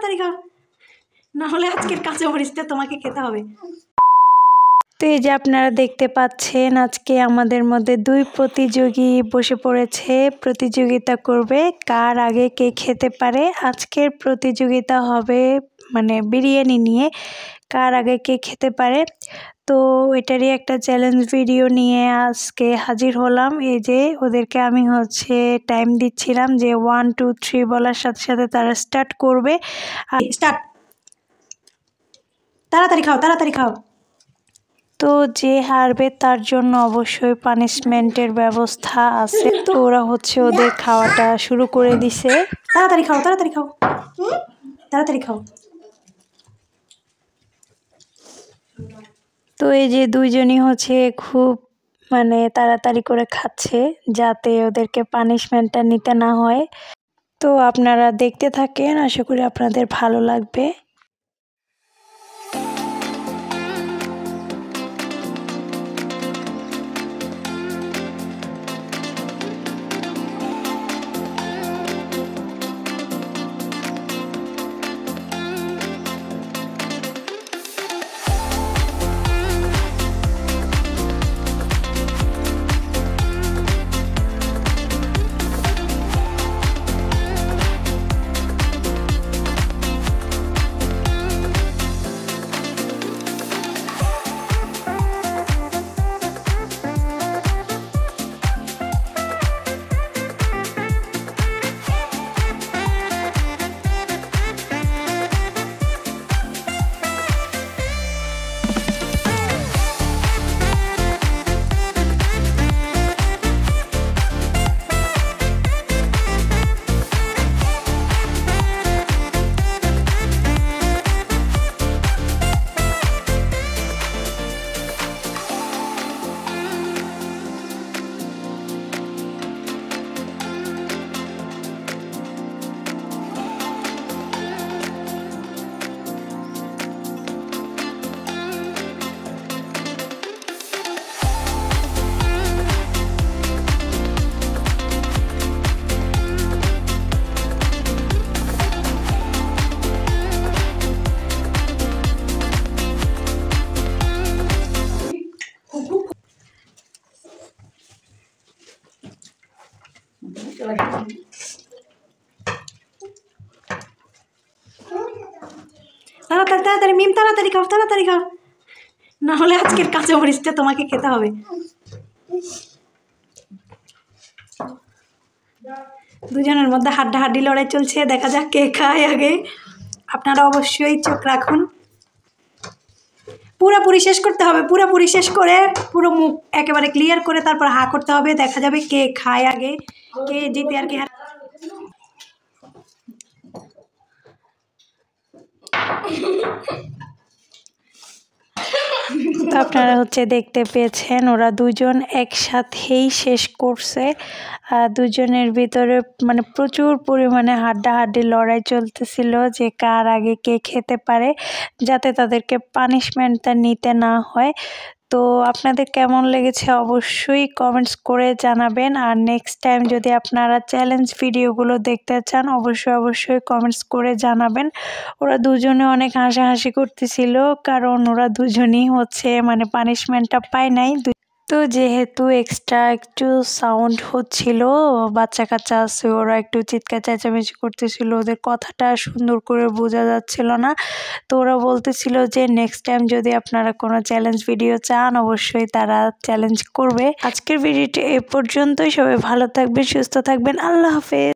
তাড়াতাড়ি খাও, না হলে আজকের কাঁচা মরিচটা তোমাকে খেতে হবে। তো এই যে আপনারা দেখতে পাচ্ছেন আজকে আমাদের মধ্যে 2 প্রতিযোগী বসে পড়েছে, প্রতিযোগিতা করবে কার আগে কে খেতে পারে। আজকের প্রতিযোগিতা হবে মানে বিরিয়ানি নিয়ে, কার আগে কে খেতে পারে। তো এটারই একটা চ্যালেঞ্জ ভিডিও নিয়ে আজকে হাজির হলাম। এই যে ওদেরকে আমি টাইম দিচ্ছিলাম যে 1 2 3 বলার সাথে সাথে তারা স্টার্ট করবে। স্টার্ট, তাড়াতাড়ি খাও তাড়াতাড়ি খাও। তো যে হারবে তার জন্য অবশ্যই পানিশমেন্টের ব্যবস্থা আছে। তো ওরা ওদের খাওয়াটা শুরু করে দিছে। তাড়াতাড়ি খাও তাড়াতাড়ি খাও তাড়াতাড়ি খাও। তো এই যে দুইজনই খুব মানে তাড়াতাড়ি করে খাচ্ছে যাতে ওদেরকে পানিশমেন্টটা নিতে না হয়। তো আপনারা দেখতে থাকেন, আশা করি আপনাদের ভালো লাগবে। তাড়াতাড়ি তাড়াতাড়ি মিম তাড়াতাড়ি খাও তাড়াতাড়ি খাও, না হলে আজকের কাঁচা মরিচটা তোমাকে খেতে হবে। দুজনের মধ্যে হাড্ডাহাড্ডি লড়াই চলছে, দেখা যাক কে খায় আগে। আপনারা অবশ্যই চোখ রাখুন। পুরোপুরি শেষ করতে হবে, পুরোপুরি শেষ করে পুরো মুখ একেবারে ক্লিয়ার করে তারপর হা করতে হবে। দেখা যাবে কে খায় আগে, কে জিতে আর কে হারে। তো আপনারা দেখতে পেয়েছেন ওরা দুজন একসাথেই শেষ করছে। দুজনের ভিতরে মানে প্রচুর পরিমাণে হাড্ডাহাড্ডি লড়াই চলতেছিল যে কার আগে কে খেতে পারে, যাতে তাদেরকে পানিশমেন্টটা নিতে না হয়। তো আপনাদের কেমন লেগেছে অবশ্যই কমেন্টস করে জানাবেন। আর নেক্সট টাইম যদি আপনারা চ্যালেঞ্জ ভিডিওগুলো দেখতে চান অবশ্যই কমেন্টস করে জানাবেন। ওরা দুজনে অনেক হাসাহাসি করতেছিল, কারণ ওরা দুজনই মানে পানিশমেন্টটা পায় নাই। তো যেহেতু এক্সট্রা একটু সাউন্ড হচ্ছিল, বাচ্চা কাচ্চা আছে, ওরা একটু চিৎকার চেঁচামেচি করতেছিল, ওদের কথাটা সুন্দর করে বোঝা যাচ্ছিল না। তো ওরা বলতেছিল যে নেক্সট টাইম যদি আপনারা কোনো চ্যালেঞ্জ ভিডিও চান অবশ্যই তারা চ্যালেঞ্জ করবে। আজকের ভিডিওটি এ পর্যন্তই। সবাই ভালো থাকবেন, সুস্থ থাকবেন, আল্লাহ হাফেজ।